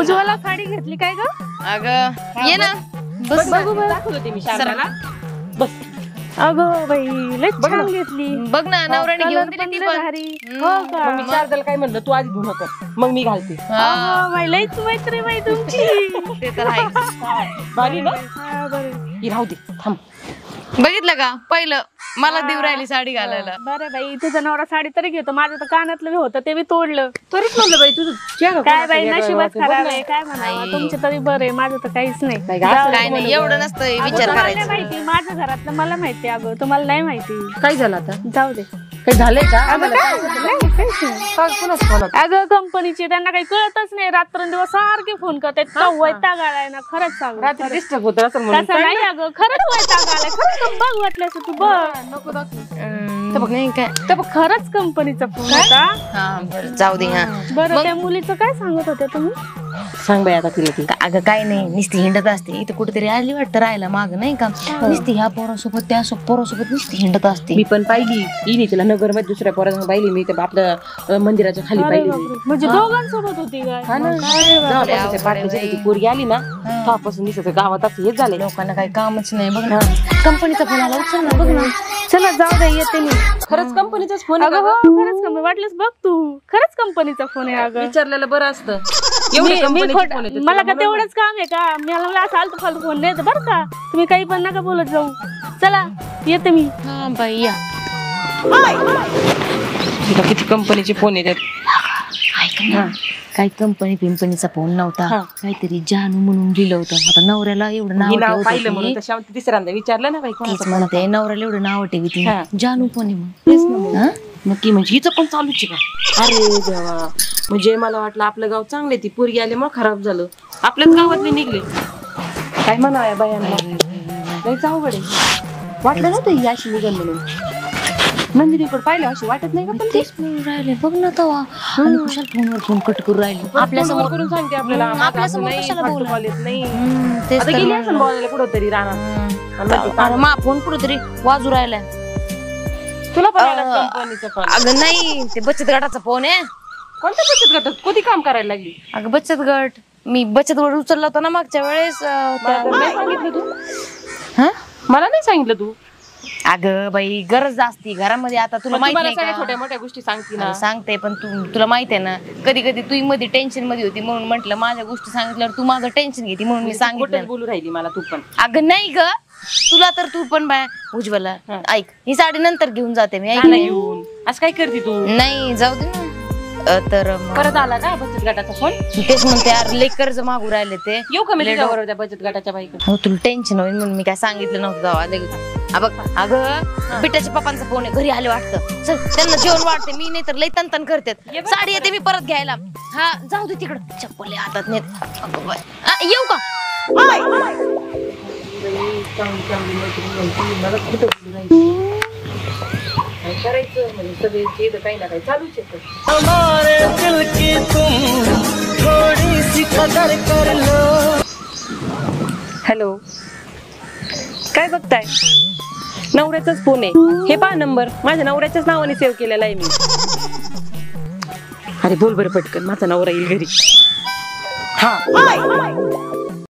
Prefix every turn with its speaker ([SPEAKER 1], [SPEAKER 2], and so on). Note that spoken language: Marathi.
[SPEAKER 1] उज्ज्वला साडी घेतली काय ग?
[SPEAKER 2] अगं ये ना बस
[SPEAKER 1] बघू बघ.
[SPEAKER 3] दाखवलं ते मी शांताला. बस.
[SPEAKER 1] अगं बाई लय छान घेतली.
[SPEAKER 2] बघ ना नवऱ्याने घेऊन दिली ती पण.
[SPEAKER 1] भारी. हो का?
[SPEAKER 3] मग मी शांताला काय म्हणलं तू आधी धुणं कर मग मी घालते.
[SPEAKER 1] अगं बाई लयच मैत्री बाई तुमची.
[SPEAKER 2] ते तर आहे.
[SPEAKER 3] भारी ना
[SPEAKER 1] हा, बरं.
[SPEAKER 3] ही राहू दे थांब.
[SPEAKER 2] बघितलं का पहिलं मला देव राहिली साडी घालायला.
[SPEAKER 1] बरं बाई तुझा नवरा साडी तरी घेतो, माझं तर कानातलं बी होतं ते बी तोडलं.
[SPEAKER 3] तरीच म्हणलं बाई तुझं चेहरा
[SPEAKER 1] काय बाई
[SPEAKER 3] कोणाचा
[SPEAKER 1] नशिबच
[SPEAKER 3] वेगळा
[SPEAKER 1] खराब
[SPEAKER 3] वाटतो.
[SPEAKER 1] आहे, काय म्हणावं. तुमचं तरी बरं आहे, माझं तर काहीच नाही.
[SPEAKER 3] नाही का? असं
[SPEAKER 2] काय नाही एवढं नसतं विचार
[SPEAKER 1] तुम्हाला नाही
[SPEAKER 2] करायचा.
[SPEAKER 1] माहिती, माझ्या घरातलं मला माहिती. अगं तुम्हाला नाही माहिती.
[SPEAKER 3] काय झालं आता
[SPEAKER 1] जाऊ दे.
[SPEAKER 3] काही झालंय का
[SPEAKER 1] अगं काय नाही, काहीच नाही.
[SPEAKER 3] कोणाच फोन होता?
[SPEAKER 1] अगं कंपनीचे त्यांना काही कळतच नाही, रात्रंदिवस सारखे फोन करतात. का वैताग आलाय ना, खरंच सांग.
[SPEAKER 3] रात्री डिस्टर्ब होत असं म्हणून
[SPEAKER 1] तसं नाही अगं, खरंच वैताग आलाय. खरंच बघ वाटलं तू बघ.
[SPEAKER 3] नको दाखवू.
[SPEAKER 2] नाही काय
[SPEAKER 1] तर खरंच कंपनीचा फोन होता.
[SPEAKER 2] हा बरं जाऊ दे. हा
[SPEAKER 1] बरं त्या मुलीचं काय सांगत होत्या तुम्ही?
[SPEAKER 3] सांग बाई आता तिला ती.
[SPEAKER 2] अगं काय नाही नुसती हिंडत असते इथं कुठेतरी आली वाटतं राहायला माग नाही का. नुसती ह्या पोरासोबत त्या पोरासोबत नुसती हिंडत असते.
[SPEAKER 3] मी पण पाहिली हिने तिला नगर मध्ये दुसऱ्या पोरांना पाहिली मी ते आपल्या मंदिराच्या खाली
[SPEAKER 1] अरे
[SPEAKER 3] पाहिली.
[SPEAKER 1] बापरे. म्हणजे दोघांसोबत होती काय?
[SPEAKER 3] हा ना जेव्हापासून त्या पाटण्याची ती पोरगी आली ना तेव्हापासून दिसत गावात असं हेच झालंय.
[SPEAKER 2] लोकांना काही कामच नाही बघ ना. कंपनीचा फोन आला उचल ना बघ ना.
[SPEAKER 1] चला जाऊ दे येते मी.
[SPEAKER 3] खरंच कंपनीचाच फोन
[SPEAKER 1] अगं हो खरंच कंपनी वाटलंच बघ तू. खरंच कंपनीचा फोन आहे अगं.
[SPEAKER 3] विचारलेलं बरं असतं.
[SPEAKER 1] मला का तेवढंच काम आहे का? मला असं आलतू फालतू फोन नाही बरं का. तुम्ही काही पण नका बोलत जाऊ. चला येते मी.
[SPEAKER 2] हा बाई या.
[SPEAKER 3] किती कंपनीचे फोन येतात.
[SPEAKER 2] ऐक ना काही कंपनीचा फोन नव्हता. काहीतरी जानू म्हणून दिलं होतं. आता नवऱ्याला एवढं नाव
[SPEAKER 3] पाहिलं म्हणून तशा तिसऱ्यांदा विचारलं ना बाई
[SPEAKER 2] तेच म्हणते नवऱ्याला एवढं नाव ठेवी ती जानू कोण आहे मग.
[SPEAKER 3] नक्की म्हणजे हिचं पण चालूच आहे का? अरे देवा म्हणजे मला वाटलं आपलं गाव चांगले ती पोरगी आले मग खराब झालं. आपल्याच गावातले निघले काय म्हणाया बायांना. लयच अवघड आहे. वाटलं नव्हतं ही अशी निघण म्हणून. नंदिनीकडे पाहिलं अशी वाटत नाही का? पण
[SPEAKER 2] तेच म्हणून राहिले बघ ना तवा. आणि कुशाल फोनवर फोन कट करून राहिले.
[SPEAKER 3] आपल्या समोर करून सांगते आपल्याला
[SPEAKER 2] आपल्या समोर कशाला बोलायचं
[SPEAKER 3] नाही.
[SPEAKER 2] तेच
[SPEAKER 3] आता गेली असं बोलायला कुठं तरी राहणार.
[SPEAKER 2] अरे मा फोन कुठेतरी वाजू राहिलाय.
[SPEAKER 3] तुला पण आला कंपनीचा फोन?
[SPEAKER 2] अगं नाही ते बचत गटाचा फोन आहे.
[SPEAKER 3] कोणत्या बचत गटात कधी काम करायला लागली?
[SPEAKER 2] अगं बचत गट मी बचत गट उचलला होता ना मागच्या वेळेस.
[SPEAKER 3] नाही सांगितलं तू?
[SPEAKER 2] हा
[SPEAKER 3] मला नाही सांगितलं तू?
[SPEAKER 2] अगं बाई गरज असती घरामध्ये. आता तुला माहिती नाही का?
[SPEAKER 3] छोट्या मोठ्या गोष्टी सांगते ना.
[SPEAKER 2] सांगते पण तुला माहिती आहे ना कधी कधी तू मध्ये टेन्शन मध्ये होती म्हणून म्हटलं माझ्या गोष्टी सांगितल्यावर तू माझं टेन्शन घेते म्हणून मी सांगितलं.
[SPEAKER 3] बोलू राहिली मला तू पण.
[SPEAKER 2] अगं नाही ग तुला तर तू पण बाय उज्ज्वला ऐक ही साडी नंतर घेऊन जाते मी. ऐक
[SPEAKER 3] घेऊन असं काय करते तू?
[SPEAKER 2] नाही जाऊ दे ना. तर
[SPEAKER 3] परत आला का बचत गटाचा फोन?
[SPEAKER 2] तेच म्हणते यार लय कर्ज मागू राहिले ते.
[SPEAKER 3] येऊ का मी तुझ्याबरोबर त्या बचत गटाच्या बाईकडे?
[SPEAKER 2] हो तुला टेन्शन होईल म्हणून मी काय सांगितलं नव्हतं तेव्हा. बघ अगं बिट्याच्या पप्पांचा फोन आहे घरी आले वाटतं. चल त्यांना जेवण वाटते मी नाही तर लय तन करतात. साडी येते मी परत घ्यायला. हा जाऊ दे तिकडं चप्पल हातात नेत. येऊ का?
[SPEAKER 3] करायचं म्हणजे सगळे काही ना काही चालूच आहे. हॅलो काय बघताय? नवऱ्याचाच फोन आहे. हे पहा नंबर माझ्या नवऱ्याच्याच नावाने सेव्ह केलेला आहे मी. अरे बोल बरं पटकन माझा नवरा येईल घरी. हा